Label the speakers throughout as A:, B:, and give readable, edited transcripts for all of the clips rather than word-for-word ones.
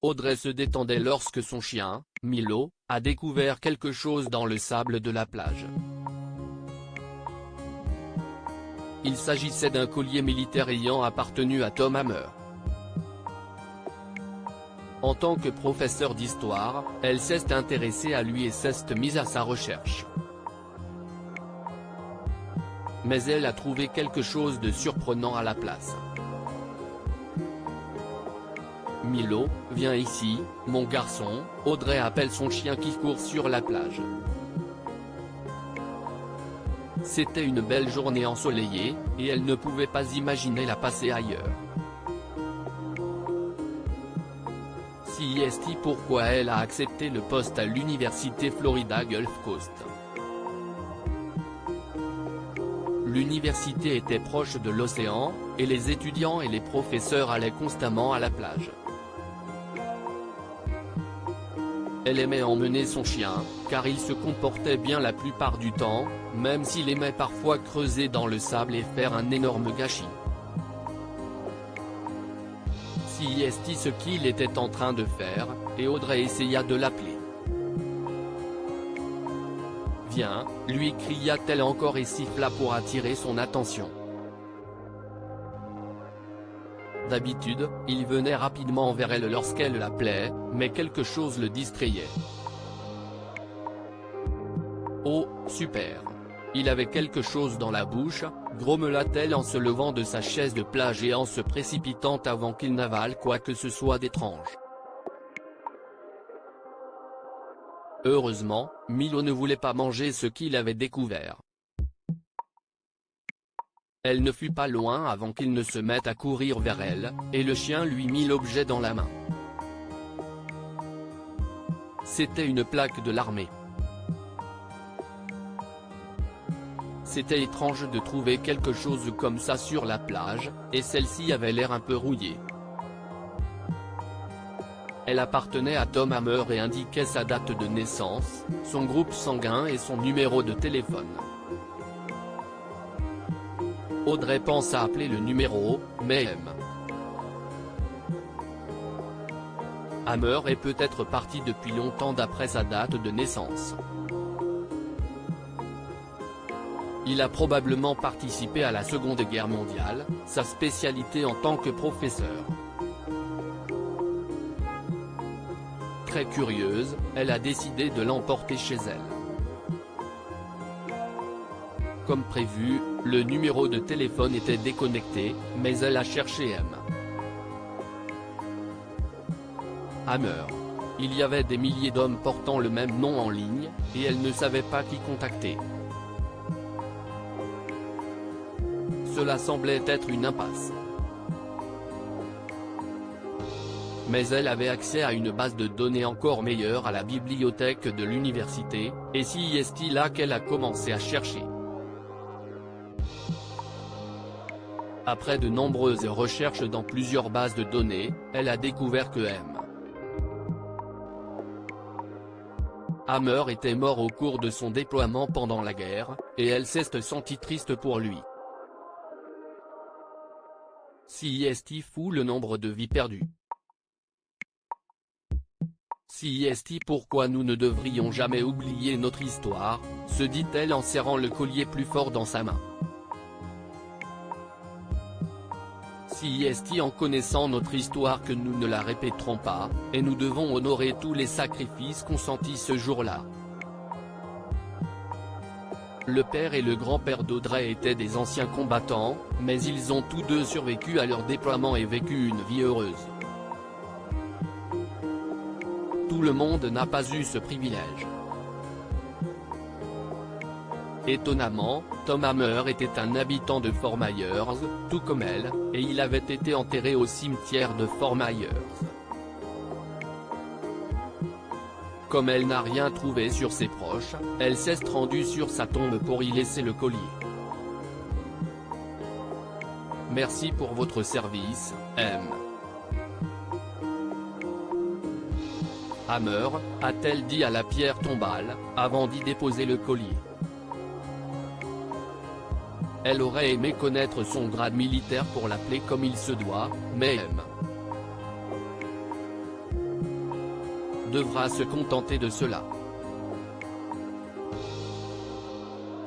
A: Audrey se détendait lorsque son chien, Milo, a découvert quelque chose dans le sable de la plage. Il s'agissait d'un collier militaire ayant appartenu à Tom Hammer. En tant que professeur d'histoire, elle s'est intéressée à lui et s'est mise à sa recherche. Mais elle a trouvé quelque chose de surprenant à la place. Milo, viens ici, mon garçon, Audrey appelle son chien qui court sur la plage. C'était une belle journée ensoleillée, et elle ne pouvait pas imaginer la passer ailleurs. CIST pourquoi elle a accepté le poste à l'université Florida Gulf Coast. L'université était proche de l'océan, et les étudiants et les professeurs allaient constamment à la plage. Elle aimait emmener son chien, car il se comportait bien la plupart du temps, même s'il aimait parfois creuser dans le sable et faire un énorme gâchis. CIST ce qu'il était en train de faire, et Audrey essaya de l'appeler. Viens, lui cria-t-elle encore et siffla pour attirer son attention. D'habitude, il venait rapidement vers elle lorsqu'elle l'appelait, mais quelque chose le distrayait. Oh, super! Il avait quelque chose dans la bouche, grommela-t-elle en se levant de sa chaise de plage et en se précipitant avant qu'il n'avale quoi que ce soit d'étrange. Heureusement, Milo ne voulait pas manger ce qu'il avait découvert. Elle ne fut pas loin avant qu'il ne se mette à courir vers elle, et le chien lui mit l'objet dans la main. C'était une plaque de l'armée. C'était étrange de trouver quelque chose comme ça sur la plage, et celle-ci avait l'air un peu rouillée. Elle appartenait à Tom Hammer et indiquait sa date de naissance, son groupe sanguin et son numéro de téléphone. Audrey pense à appeler le numéro, mais Hammer est peut-être parti depuis longtemps d'après sa date de naissance. Il a probablement participé à la Seconde Guerre mondiale, sa spécialité en tant que professeur. Très curieuse, elle a décidé de l'emporter chez elle. Comme prévu, le numéro de téléphone était déconnecté, mais elle a cherché Hammer. Il y avait des milliers d'hommes portant le même nom en ligne, et elle ne savait pas qui contacter. Cela semblait être une impasse. Mais elle avait accès à une base de données encore meilleure à la bibliothèque de l'université, et c'est là qu'elle a commencé à chercher. Après de nombreuses recherches dans plusieurs bases de données, elle a découvert que Hammer était mort au cours de son déploiement pendant la guerre, et elle s'est sentie triste pour lui. CIST fou le nombre de vies perdues. CIST pourquoi nous ne devrions jamais oublier notre histoire, se dit-elle en serrant le collier plus fort dans sa main. CIST en connaissant notre histoire que nous ne la répéterons pas, et nous devons honorer tous les sacrifices consentis ce jour-là. Le père et le grand-père d'Audrey étaient des anciens combattants, mais ils ont tous deux survécu à leur déploiement et vécu une vie heureuse. Tout le monde n'a pas eu ce privilège. Étonnamment, Tom Hammer était un habitant de Fort Myers, tout comme elle, et il avait été enterré au cimetière de Fort Myers. Comme elle n'a rien trouvé sur ses proches, elle s'est rendue sur sa tombe pour y laisser le collier. Merci pour votre service, Hammer, a-t-elle dit à la pierre tombale, avant d'y déposer le collier. Elle aurait aimé connaître son grade militaire pour l'appeler comme il se doit, mais devra se contenter de cela.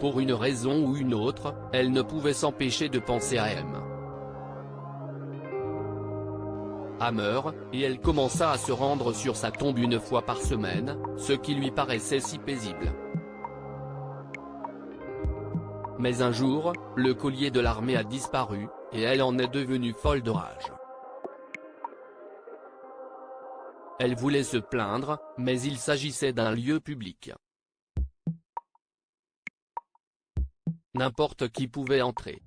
A: Pour une raison ou une autre, elle ne pouvait s'empêcher de penser à M. Hammer, et elle commença à se rendre sur sa tombe une fois par semaine, ce qui lui paraissait si paisible. Mais un jour, le collier de l'armée a disparu, et elle en est devenue folle de rage. Elle voulait se plaindre, mais il s'agissait d'un lieu public. N'importe qui pouvait entrer.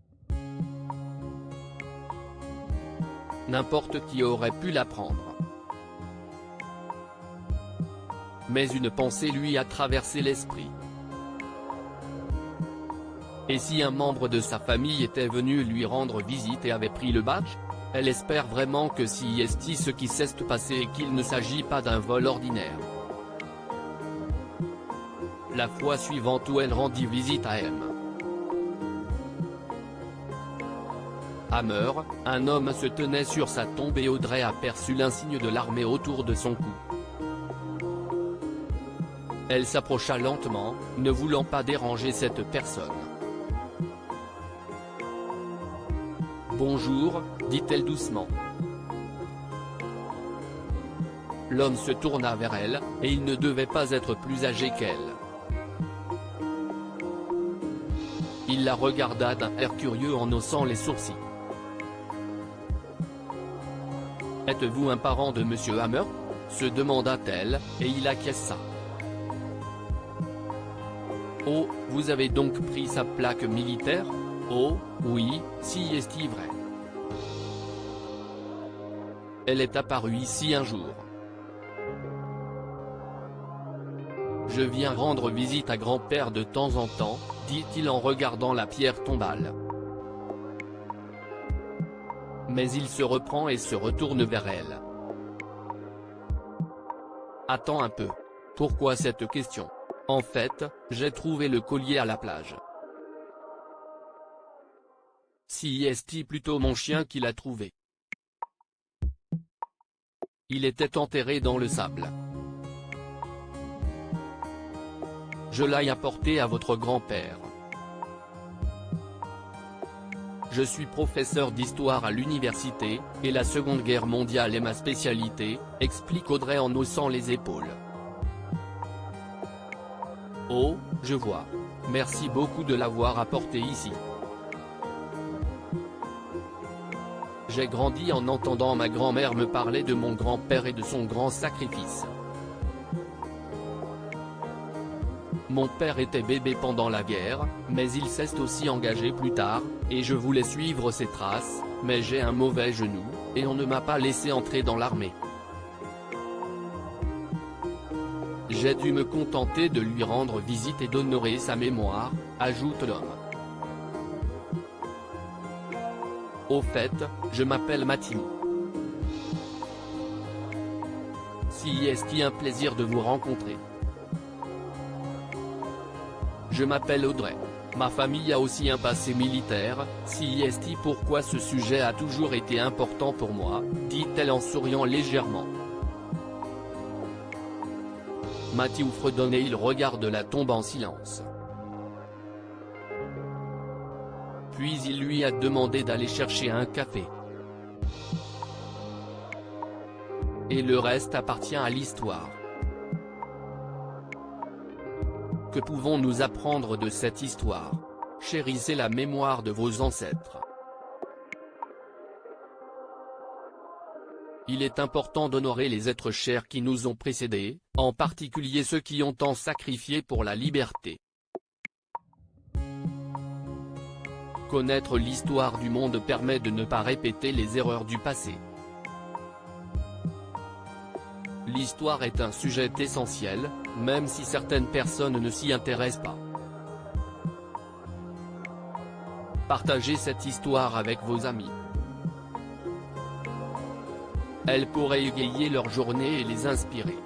A: N'importe qui aurait pu la prendre. Mais une pensée lui a traversé l'esprit. Et si un membre de sa famille était venu lui rendre visite et avait pris le badge? Elle espère vraiment que si est ce qui s'est passé et qu'il ne s'agit pas d'un vol ordinaire. La fois suivante où elle rendit visite à M. Hammer, un homme se tenait sur sa tombe et Audrey aperçut l'insigne de l'armée autour de son cou. Elle s'approcha lentement, ne voulant pas déranger cette personne. « Bonjour », dit-elle doucement. L'homme se tourna vers elle, et il ne devait pas être plus âgé qu'elle. Il la regarda d'un air curieux en haussant les sourcils. « Êtes-vous un parent de Monsieur Hammer ?» se demanda-t-elle, et il acquiesça. « Oh, vous avez donc pris sa plaque militaire ? Oh, oui, si est vrai. Elle est apparue ici un jour. Je viens rendre visite à grand-père de temps en temps, dit-il en regardant la pierre tombale. Mais il se reprend et se retourne vers elle. Attends un peu. Pourquoi cette question? En fait, j'ai trouvé le collier à la plage. Si est plutôt mon chien qui l'a trouvé. Il était enterré dans le sable. Je l'ai apporté à votre grand-père. Je suis professeur d'histoire à l'université, et la Seconde Guerre mondiale est ma spécialité, explique Audrey en haussant les épaules. Oh, je vois. Merci beaucoup de l'avoir apporté ici. J'ai grandi en entendant ma grand-mère me parler de mon grand-père et de son grand sacrifice. Mon père était bébé pendant la guerre, mais il s'est aussi engagé plus tard, et je voulais suivre ses traces, mais j'ai un mauvais genou, et on ne m'a pas laissé entrer dans l'armée. J'ai dû me contenter de lui rendre visite et d'honorer sa mémoire, ajoute l'homme. Au fait, je m'appelle Matthew. Si est un plaisir de vous rencontrer. Je m'appelle Audrey. Ma famille a aussi un passé militaire, si est pourquoi ce sujet a toujours été important pour moi, dit-elle en souriant légèrement. Matthew fredonne et il regarde la tombe en silence. Puis il lui a demandé d'aller chercher un café. Et le reste appartient à l'histoire. Que pouvons-nous apprendre de cette histoire? Chérissez la mémoire de vos ancêtres. Il est important d'honorer les êtres chers qui nous ont précédés, en particulier ceux qui ont tant sacrifié pour la liberté. Connaître l'histoire du monde permet de ne pas répéter les erreurs du passé. L'histoire est un sujet essentiel, même si certaines personnes ne s'y intéressent pas. Partagez cette histoire avec vos amis. Elle pourrait égayer leur journée et les inspirer.